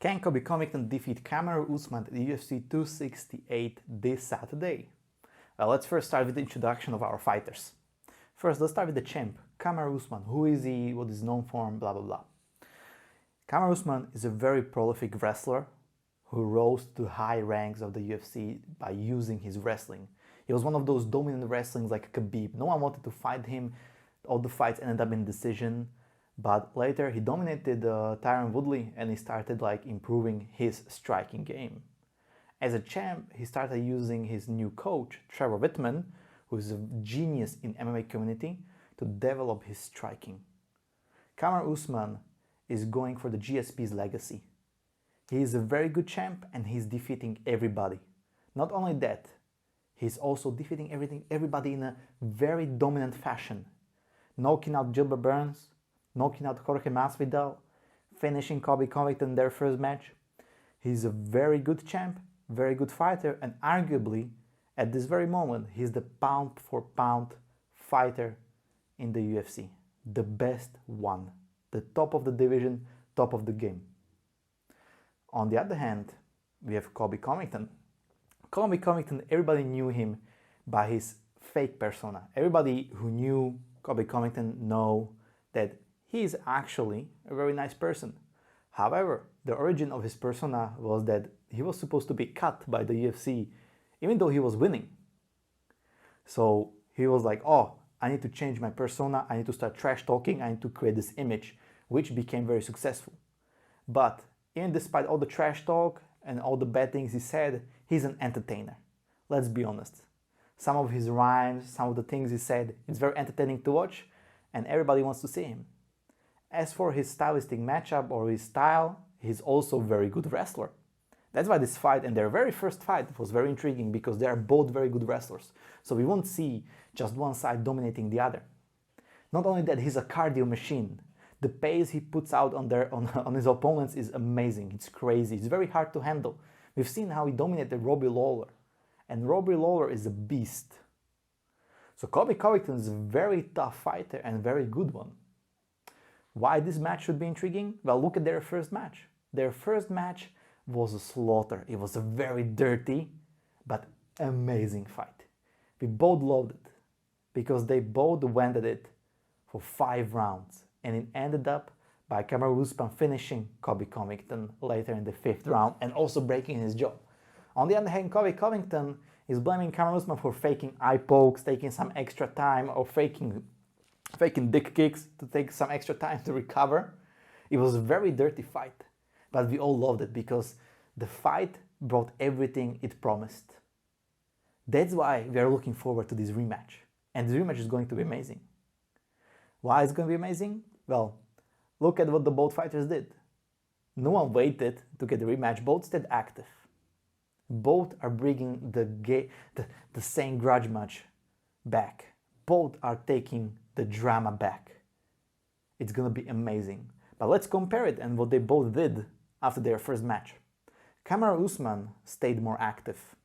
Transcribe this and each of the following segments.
Can Colby Covington defeat Kamaru Usman at the UFC 268 this Saturday? Well, let's first start with the introduction of our fighters. First, let's start with the champ, Kamaru Usman. Who is he? What is he known for? Blah, blah, blah. Kamaru Usman is a very prolific wrestler who rose to high ranks of the UFC by using his wrestling. He was one of those dominant wrestlings like Khabib. No one wanted to fight him. All the fights ended up in decision. But later he dominated Tyron Woodley and he started improving his striking game. As a champ, he started using his new coach, Trevor Witman, who is a genius in MMA community, to develop his striking. Kamaru Usman is going for the GSP's legacy. He is a very good champ and he's defeating everybody. Not only that, he's also defeating everybody in a very dominant fashion. Knocking out Gilbert Burns, knocking out Jorge Masvidal, finishing Colby Covington in their first match. He's a very good champ, very good fighter, and arguably, at this very moment, he's the pound-for-pound fighter in the UFC. The best one. The top of the division, top of the game. On the other hand, we have Colby Covington. Colby Covington, everybody knew him by his fake persona. Everybody who knew Colby Covington know that he is actually a very nice person. However, the origin of his persona was that he was supposed to be cut by the UFC even though he was winning. So he was like, oh, I need to change my persona, I need to start trash talking, I need to create this image, which became very successful. But even despite all the trash talk and all the bad things he said, he's an entertainer. Let's be honest. Some of his rhymes, some of the things he said, it's very entertaining to watch and everybody wants to see him. As for his stylistic matchup or his style, he's also a very good wrestler. That's why this fight and their very first fight was very intriguing because they are both very good wrestlers. So we won't see just one side dominating the other. Not only that, he's a cardio machine. The pace he puts out on his opponents is amazing. It's crazy. It's very hard to handle. We've seen how he dominated Robbie Lawler. And Robbie Lawler is a beast. So Colby Covington is a very tough fighter and a very good one. Why this match should be intriguing? Well, look at their first match. Their first match was a slaughter. It was a very dirty but amazing fight. We both loved it because they both went at it for 5 rounds and it ended up by Kamaru Usman finishing Colby Covington later in the 5th round and also breaking his jaw. On the other hand, Colby Covington is blaming Kamaru Usman for faking eye pokes, taking some extra time, or faking dick kicks to take some extra time to recover. It was a very dirty fight, but we all loved it because the fight brought everything it promised. That's why we are looking forward to this rematch. And the rematch is going to be amazing. Why is it going to be amazing? Well, look at what the both fighters did. No one waited to get the rematch. Both stayed active. Both are bringing the same grudge match back. Both are taking the drama back. It's gonna be amazing. But let's compare it and what they both did after their first match. Kamaru Usman stayed more active.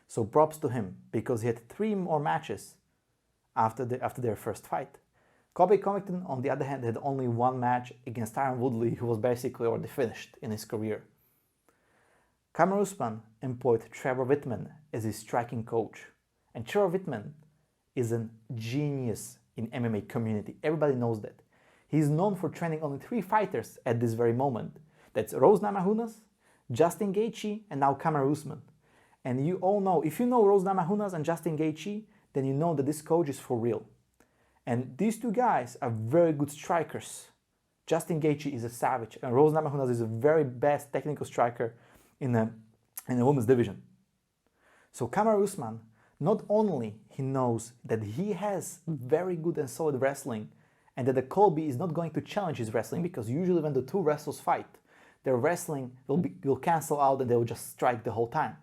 So props to him because he had 3 more matches after their first fight. Colby Covington, on the other hand, had only 1 match against Tyron Woodley, who was basically already finished in his career. Kamaru Usman employed Trevor Witman as his striking coach. And Trevor Witman is a genius in MMA community. Everybody knows that. He's known for training only 3 fighters at this very moment. That's Rose Namajunas, Justin Gaethje, and now Kamaru Usman. And you all know, if you know Rose Namajunas and Justin Gaethje, then you know that this coach is for real. And these 2 guys are very good strikers. Justin Gaethje is a savage, and Rose Namajunas is a very best technical striker in the women's division. So Kamaru Usman, not only he knows that he has very good and solid wrestling and that the Colby is not going to challenge his wrestling because usually when the 2 wrestlers fight, their wrestling will cancel out and they will just strike the whole time.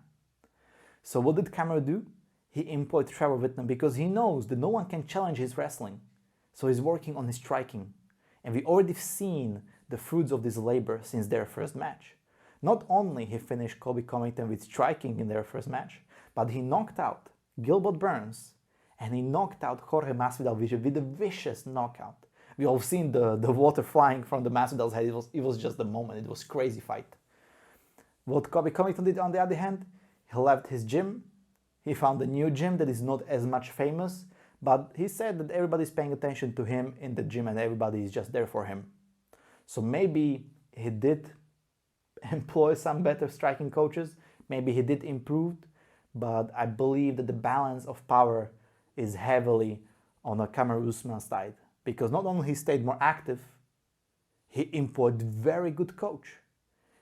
So what did Kamaru do? He employed Trevor Witman because he knows that no one can challenge his wrestling. So he's working on his striking. And we already seen the fruits of this labor since their first match. Not only he finished Colby Covington with striking in their first match, but he knocked out Gilbert Burns and he knocked out Jorge Masvidal with a vicious knockout. We all seen the water flying from the Masvidal's head. It was just the moment. It was a crazy fight. What Colby Covington did on the other hand, he left his gym, he found a new gym that is not as much famous, but he said that everybody's paying attention to him in the gym and everybody is just there for him. So maybe he did employ some better striking coaches, maybe he did improve, but I believe that the balance of power is heavily on the Kamaru Usman side, because not only he stayed more active, he employed very good coach.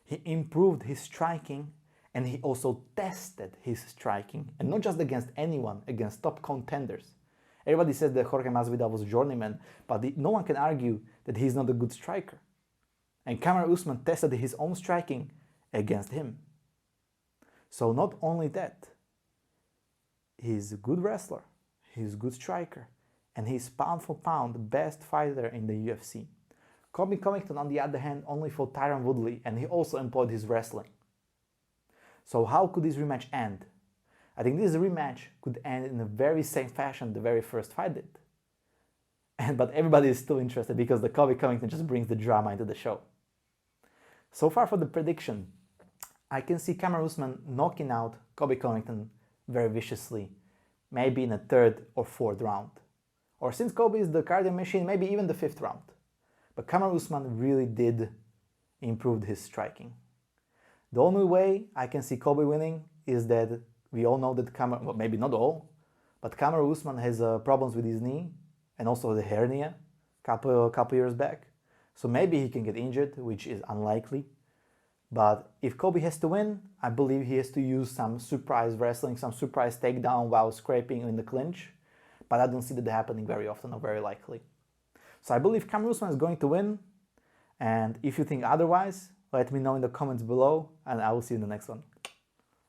He improved his striking and he also tested his striking, and not just against anyone, against top contenders. Everybody says that Jorge Masvidal was a journeyman, but no one can argue that he's not a good striker. And Kamaru Usman tested his own striking against him. So not only that, he's a good wrestler, he's a good striker, and he's pound for pound the best fighter in the UFC. Colby Covington, on the other hand, only fought Tyron Woodley, and he also employed his wrestling. So how could this rematch end? I think this rematch could end in the very same fashion the very first fight did. But everybody is still interested because the Colby Covington just brings the drama into the show. So far for the prediction, I can see Kamaru Usman knocking out Colby Covington very viciously, maybe in the 3rd or 4th round. Or since Colby is the cardio machine, maybe even the 5th round. But Kamaru Usman really did improve his striking. The only way I can see Colby winning is that we all know that well, maybe not all, but Kamaru Usman has problems with his knee and also the hernia couple years back. So maybe he can get injured, which is unlikely. But if Colby has to win, I believe he has to use some surprise wrestling, some surprise takedown while scraping in the clinch. But I don't see that happening very often or very likely. So I believe Kamaru Usman is going to win. And if you think otherwise, let me know in the comments below, and I will see you in the next one.